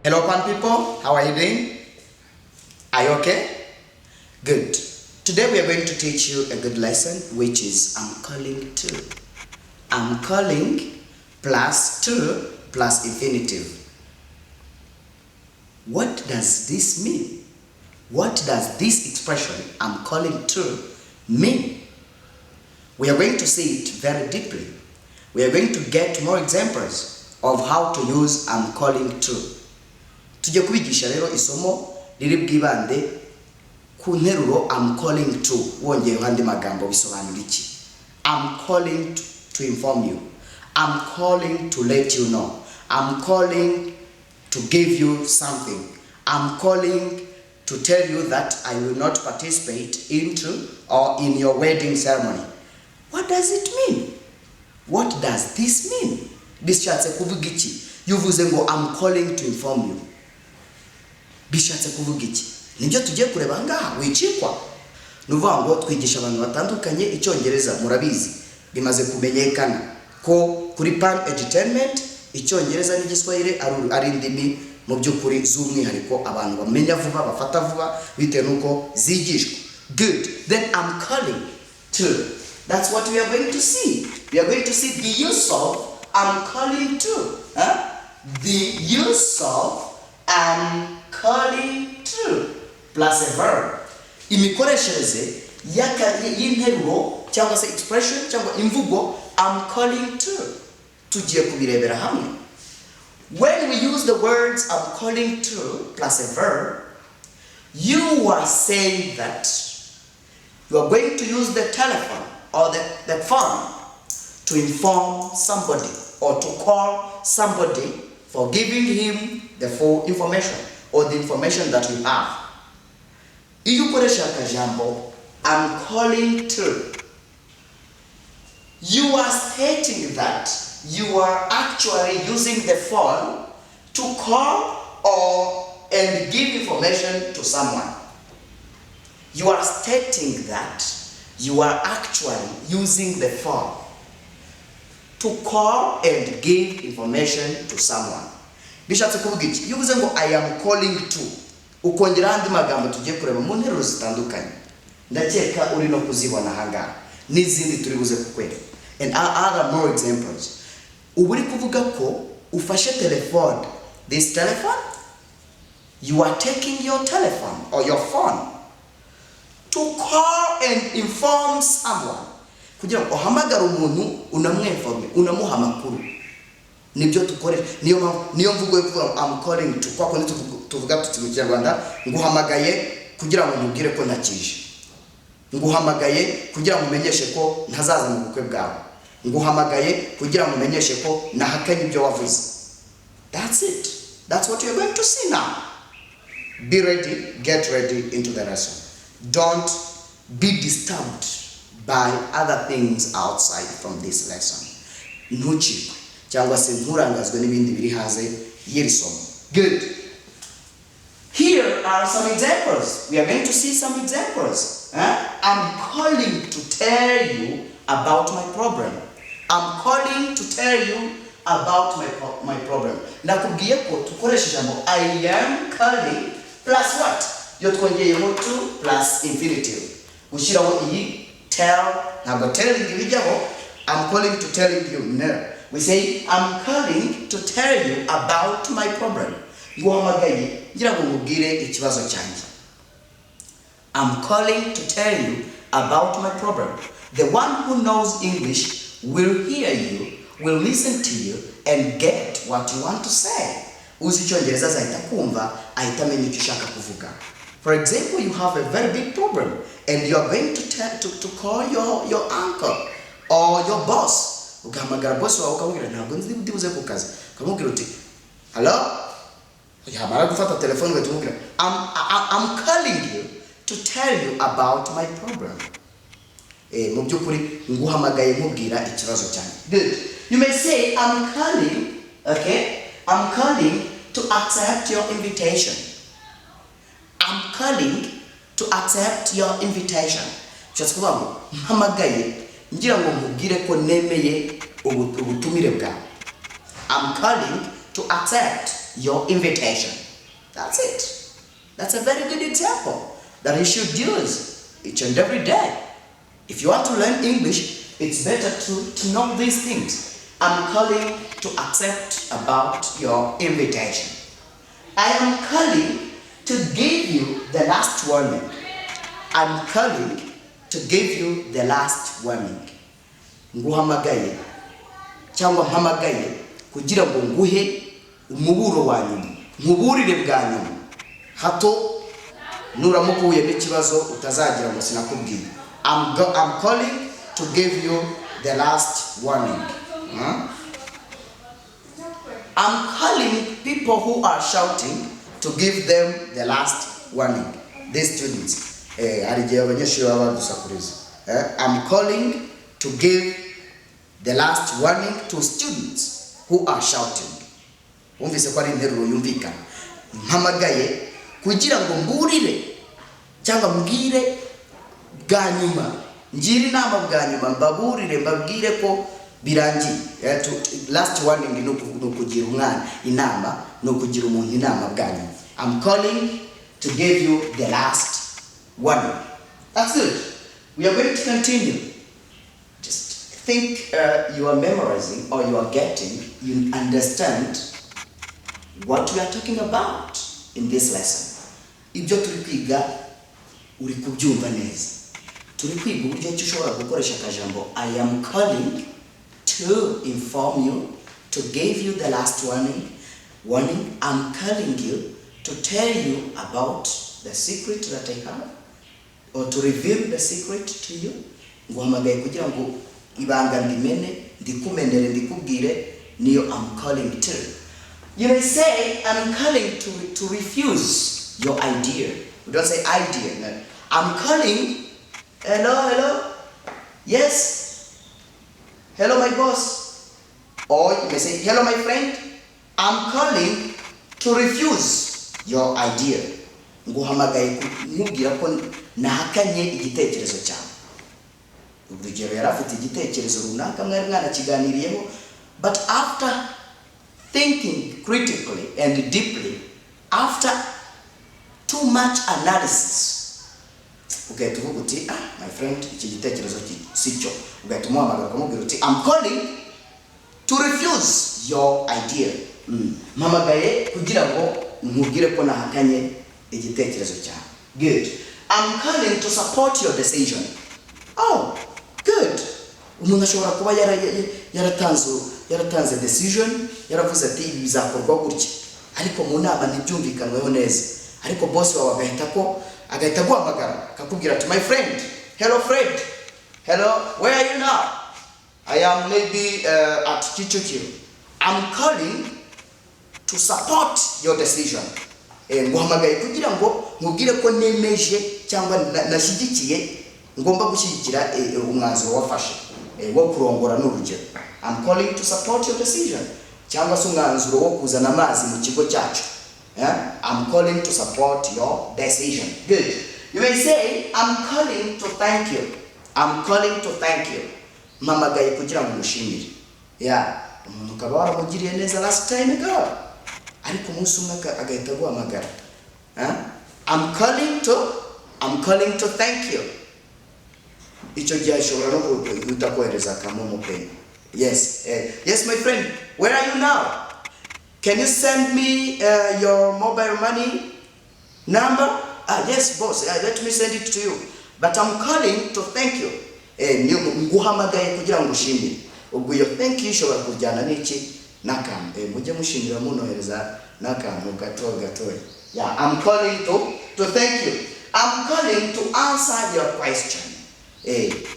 Hello, fun people. How are you doing? Are you okay? Good. Today we are going to teach you a good lesson, which is I'm calling to. I'm calling plus to plus infinitive. What does this mean? What does this expression, I'm calling to, mean? We are going to see it very deeply. We are going to get more examples of how to use I'm calling to. Tujye kubigisha rero isomo riri bwibande ku nteruro I'm calling to. Wongeye handi magambo bisobanura iki? I'm calling to inform you. I'm calling to let you know. I'm calling to give you something. I'm calling to tell you that I will not participate into or in your wedding ceremony. What does it mean? What does this mean? Bishatse kuvuga iki? Yuvuze ngo I'm calling to inform you. Bishatse kuvuga iki? Nibyo tugiye kureba ngaha wicikwa. Nuvuga ngo twigisha abantu batandukanye Icyongereza, murabizi bimaze kumenyekana ko kuri Pan Entertainment Icyongereza n'Igiswahili ari indimi mu by'ukuri z'umwihariko abantu bamenya vuba bafata vuba bitewe nuko zigishwa. Good. Then I'm calling to. That's what we are going to see. We are going to see the use of I'm calling to. The use of I'm calling to plus a verb. Imikoreshereze y'interuro cyangwa se expression cyangwa imvugo I'm calling to. Tugiye kubirebera hamwe. When we use the words I'm calling to plus a verb, you are saying that you are going to use the telephone or the phone to inform somebody or to call somebody for giving him the full information or the information that you have. Iyo ukoresha akajambo I'm calling to, you are stating that you are actually using the phone to call and give information to someone. You are stating that you are actually using the phone to call and give information to someone. Bishatse kuvuga iki? Yuvuze ngo I am calling to. Ukongera andi magambo tugiye kureba mu nteruro zitandukanye. Ndakeka uri no kuzibona hanga. N'izindi turi buze kukwereka. And other more examples. Uburi kuvuga ko ufashe telephone. This telephone, you are taking your telephone or your phone to call and inform someone. Kugira ngo uhamagara umuntu unamwinforme, unamuha amakuru. Nibyo tukoresha. Niyo mvugo yo kuvuga I'm calling to. Kwa kundi tuvuga tuti mu Kinyarwanda nguhamagaye kugira ngo mubwire ko nakije. Nguhamagaye kugira ngo menyeshe ko ntazaza mu bukwe bwawe. Nguhamagaye kugira ngo menyeshe ko nahakanye ibyo wavuze. That's it. That's what you're going to see now. Be ready, get ready into the lesson. Don't be disturbed by other things outside from this lesson. Ntuchikwe cyangwa se nturangazwe n'ibindi biri hanze y'iri somo. Good. Here are some examples. We are going to see some examples. I'm calling to tell you about my problem. I'm calling to tell you about my problem. Nakubwiye ko tukoresha ijambo I am calling plus what? Yo twongeyeho to plus infinitive. Ushiraho iyi tell, ntabwo telling ibijyaho I'm calling to telling you. No. We say I'm calling to tell you about my problem. Nguhamagaye ngira ngo ngubwire ikibazo cyanjye. I'm calling to tell you about my problem. The one who knows English will hear you, will listen to you and get what you want to say. Uzi Icyongereza azahita kumva, ahita amenya icyo ushaka kuvuga. For example, you have a very big problem and you are going to call your uncle or your boss. Ugahamagara boss wawe ukamubwira ntabwo nzi ndibuze ku kazi. Ukamubwira uti hello? Yamara gufata telefone ugatumubwira I'm calling you to tell you about my problem. Mu byukuri nguhamagaye nkubwira ikibazo cyane. Good. You may say I'm calling, okay? I'm calling to accept your invitation. I'm calling to accept your invitation. Just kuvuga ngo mpamagaye ngira ngo nkubwire ko nemeye ubutumire bwawe. I'm calling to accept your invitation. That's it. That's a very good example that you should use each and every day. If you want to learn English, it's better to know these things. I'm calling to accept about your invitation. I am calling to give you the last warning. I'm calling to give you the last warning. Nguhamagaye cyangwa mpamagaye kugira ngo nguhe umuburo wa nyuma, nkuburire bwa nyuma, hato nuramukuye n'ikibazo utazagira ngo sinakubwiye. I'm calling to give you the last warning. I'm calling people who are shouting to give them the last warning. These students. I'm calling to give the last warning to students who are shouting. Umvise ko ari interuro yumvikana. Mpamagaye kugira ngo mburire cyangwa mbwire bwa nyuma, ngire inama bwa nyuma, mbaburire mbabwire ko birangiye. Last warning no kugira umwana inama, no kugira umuntu inama bwa nyuma. I'm calling to give you the last warning. That's good. We are going to continue. Just think you are memorizing or you are getting, you understand what we are talking about in this lesson. Ibyo turi kwiga uri kubyumva neza. Turi kwiga uburyo ki ushobora gukoresha akajambo I am calling to inform you, to give you the last warning. I'm calling you to tell you about the secret that I have, or to reveal the secret to you. Nguhamagaye kugira ngo ibanga ndimene, ndikumenere, ndikubwire, niyo I'm calling to. You may say, I'm calling to refuse your idea. We don't say idea. No. I'm calling, hello, yes, hello my boss. Or you may say, hello my friend, I'm calling to refuse your idea. Nguhamagaye nkubwira ko nahakanye igitekerezo cyawe. Urugero yarafite igitekerezo runaka mwari mwanakiganiriyeho, but after thinking critically and deeply, after too much analysis, ugahita uvuga uti my friend, iki gitekerezo sicyo. Ugahita umuhamagara ukamubwira uti I'm calling to refuse your idea. Mpamagaye kugira ngo nkubwire ko nahakanye igitekerezo cyawe. Good. I'm calling to support your decision. Oh, good. Umuntu ashobora kuba yaratanze decision, yaravuze ati bizakorwa gutya, ariko mu nama ntibyumvikanweho neza, ariko boss wawe agahita guhamagara akakubwira ati my friend, hello Fred, hello, where are you now? I am maybe at Kicukiro. I'm calling to support your decision. Nguhamagaye kugira ngo nkubwire ko nemeje cyangwa nashyigikiye, ngomba gushyigikira umwanzuro wafashe wo kurongora n'urugero. I'm calling to support your decision. Cyangwa se umwanzuro wo kuzana amazi mu kigo cyacu. I'm calling to support your decision. Good. You may say, I'm calling to thank you. I'm calling to thank you. Mpamagaye kugira ngo mushimire. Umuntu ukaba waramugiriye neza last time ago, ariko umunsi umwe agahita guhamagara. I'm calling to thank you. Icyo gihe ashobora no guhita kohereza akamomo pe. Yes my friend, where are you now? Can you send me your mobile money number? Yes boss, let me send it to you. But I'm calling to thank you. Nguhamagaye kugira ngo ushimire. Ubwo iyo thank you ishobora kujyana n'iki n'akantu. Mujye mushimira munohereza n'akantu gatoya. I'm calling to thank you. I'm calling to answer your question.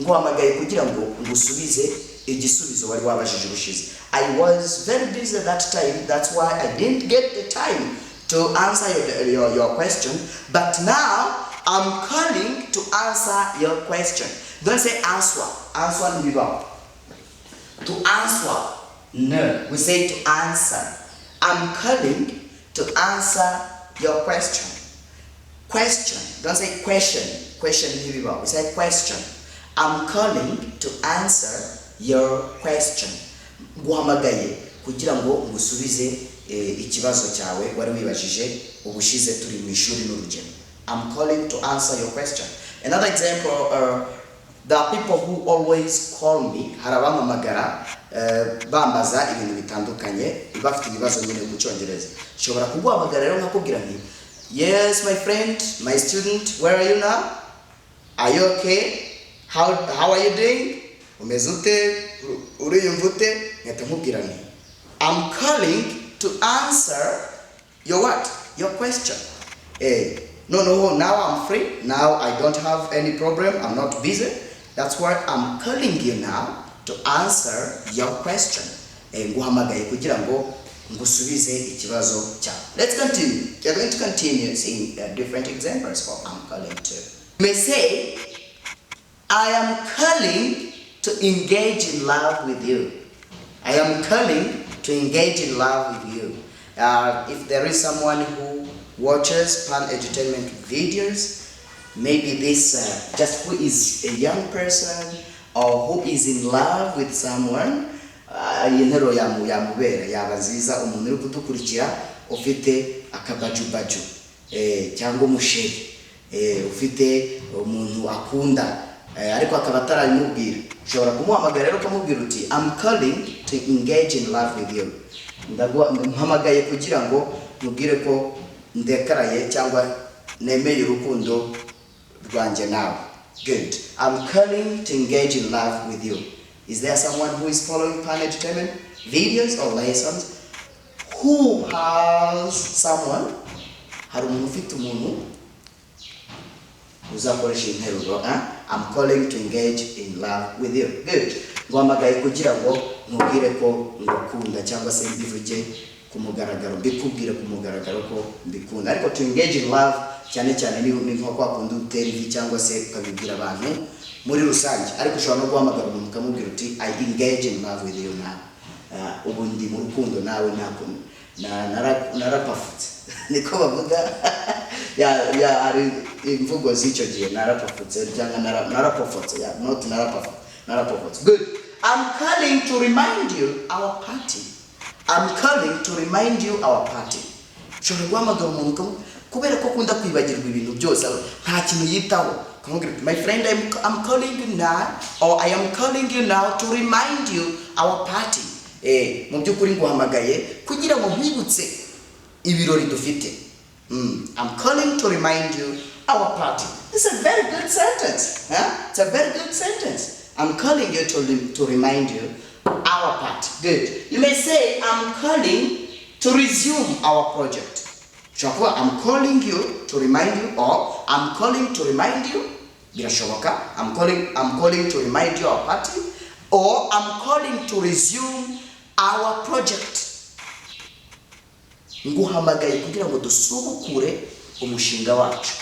Nguhamagaye kugira ngo ngusubize igisubizo wari wabajije ubushize. I was very busy at that time, that's why I didn't get the time to answer your question, but now I'm calling to answer your question. Don't say answer. Answer ni biba. To answer, no. We say to answer. I'm calling to answer your question. Question. Don't say question. Question ni biba. We say question. I'm calling to answer your question. Nguhamagaye kugira ngo ngusubize ikibazo cyawe wari wibajije ubushize turi mu ishuri n'urugero. I'm calling to answer your question. Another example, there are people who always call me. Hari abampamagara bambaza ibintu bitandukanye bafite ibibazo nyine mu Cyongereza. Nshobora kuguhamagara rero nkakubwira nti, yes my friend, my student, where are you now? Are you okay? How are you doing? Umeze ute? Uriyumva ute? Nkahita nkubwira nti, I'm calling to answer your what? Your question. No, now I'm free. Now I don't have any problem. I'm not busy. That's why I'm calling you now to answer your question. Nguhamagaye kugira ngo ngusubize ikibazo cyawe. Let's continue. We're going to continue seeing different examples for I'm calling to. You may say, I am calling to engage in love with you. I am calling to engage in love with you. If there is someone who watches pan entertainment videos, maybe this just who is a young person or who is in love with someone, yintero yamubera yaba nziza umuntu uri kudukurikira ufite akabajubaju cyangwa umusheri ufite umuntu akunda ariko akaba atarabimubwira, ushobora kumuhamagara rero ukamubwira uti I'm calling to engage in love with you. Mpamagaye kugira ngo mubwire ko ndekaraye cyangwa nemeye urukundo rwanjye nawe. Good. I'm calling to engage in love with you. Is there someone who is following pan entertainment videos or lessons who has someone? Hari umuntu ufite umuntu uzakoresha interuro. I'm calling to engage in love with you. Good. Mpamagaye kugira ngo mubwire ko ngukunda cyangwa se mbivuge ku mugaragaro, mbikubwire ku mugaragaro ko mbikunda. Ariko to engage in love cyane cyane ni nko kwa kundi uteri cyangwa se ukabibwira abantu muri rusange. Ariko ushobora no guhamagara umuntu ukamubwira uti I engage in love with you now. Ubu ndi mu rukundo nawe narapafutse. Niko bavuga ya ari imvugo z'icyo gihe, narapafutse cyangwa narapafutse, not narapafutse. Good. I'm calling to remind you our party. I'm calling to remind you our party. Ushobora guhamagara umuntu kubera ko kunda kwibagirwa ibintu byose nta kintu yitaho. My friend, I'm calling you now, or I am calling you now to remind you our party. Mu byukuri nguhamagaye kugira ngo nkwibutse ibirori dufite. I'm calling to remind you our party. It's a very good sentence. It's a very good sentence. I'm calling you to remind you our party. Good. You may say, I'm calling to resume our project. I'm calling you to remind you, or I'm calling to remind you. I'm calling to remind you our party, or I'm calling to resume our project. Nguhamagaye kugira ngo dusubukure umushinga wacu.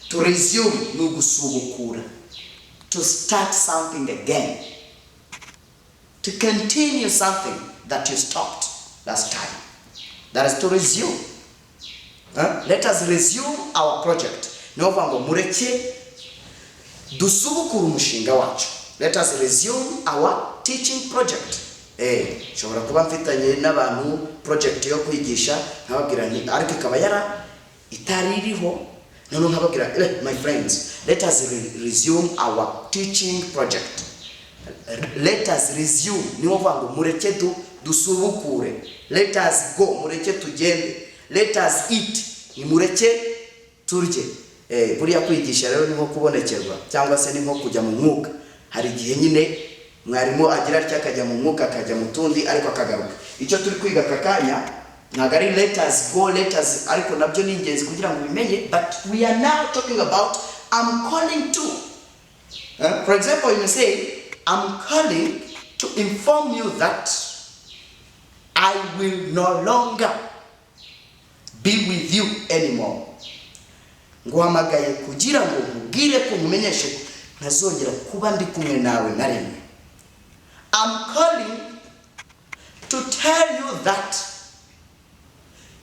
To resume ni gusubukura. To start something again. To continue something that you stopped last time. That is to resume. Let us resume our project. Niyo ngo mureke dusubukure umushinga wacu. Let us resume our teaching project. Shobora kuba mfitanye n'abantu project yo kwigisha nkababwira ni ariko ikaba itaririho none nkababwira my friends, let us resume our teaching project. Let us resume niyo ngo mureke dusubukure. Let us go, mureke tugende. Let us eat, mureke turye. Buriya kwigisha rero ni nko kubonekerwa cyangwa se ni nko kujya mu mwuka. Hari igihe nyine mwarimu agira atya akajya mu mwuka akajya mu tundi ariko akagaruka. Icyo turi kwiga kakanya ntabwo ari let us go, let us, ariko nabyo ni ingenzi kugira ngo bimenye. But we are now talking about I'm calling to. For example, you may say I'm calling to inform you that I will no longer be with you anymore. Nguhamagaye kugira ngo nkubwire ko nkumenyeshe ntazongera kuba ndi kumwe nawe na rimwe. I'm calling to tell you that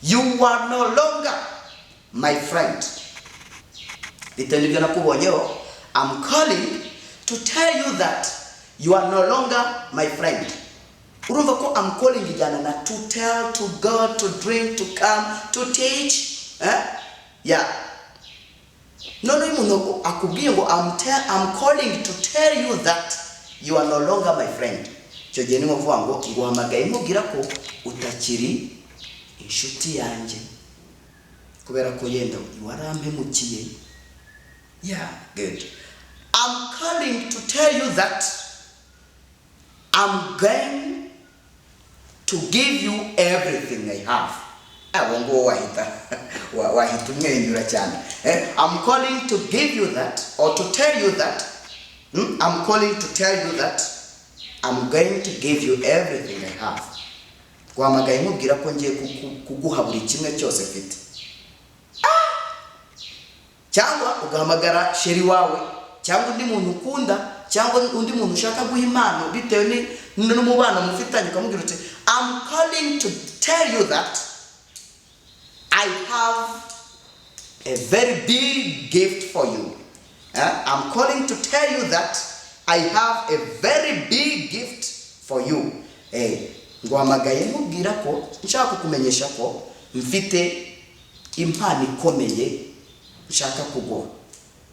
you are no longer my friend. I'm calling to tell you that you are no longer my friend. urumva ko I'm calling ijyana na to tell, to go, to drink, to come, to teach. Yeah. None umuntu akubwiye ngo I'm calling to tell you that you are no longer my friend. Cyo gihe ni ngovuga ngo nguhamagaye nkubwira ko utakiri inshuti yanjye. Kubera ko yenda warampemukiye. Yeah, good. I'm calling to tell you that I'm going to give you everything I have. I'm calling to give you that, or to tell you that. I'm calling to tell you that I'm going to give you everything I have. Guhamagaye nkubwira ko ngiye kuguha buri kimwe cyose mfite. Cyangwa ugahamagara sheri wawe, cyangwa undi muntu ukunda, cyangwa undi muntu ushaka guha impano bitewe n'umubano mufitanye, ukamubwira uti I'm calling to tell you that I have a very big gift for you. I'm calling to tell you that I have a very big gift for you. Nguhamagaye nkubwira ko nshaka kumenyesha ko mfite impano ikomeye nshaka kuguha.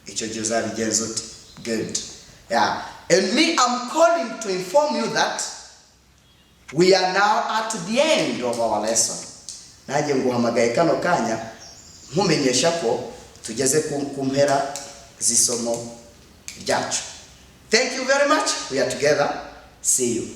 Icyo gihe uzabigenza uti good. Yeah. And me, I'm calling to inform you that we are now at the end of our lesson. Naje nguhamagaye kano kanya nkumenyesha ko tugeze ku mpera z'isomo ryacu. Thank you very much. We are together. See you.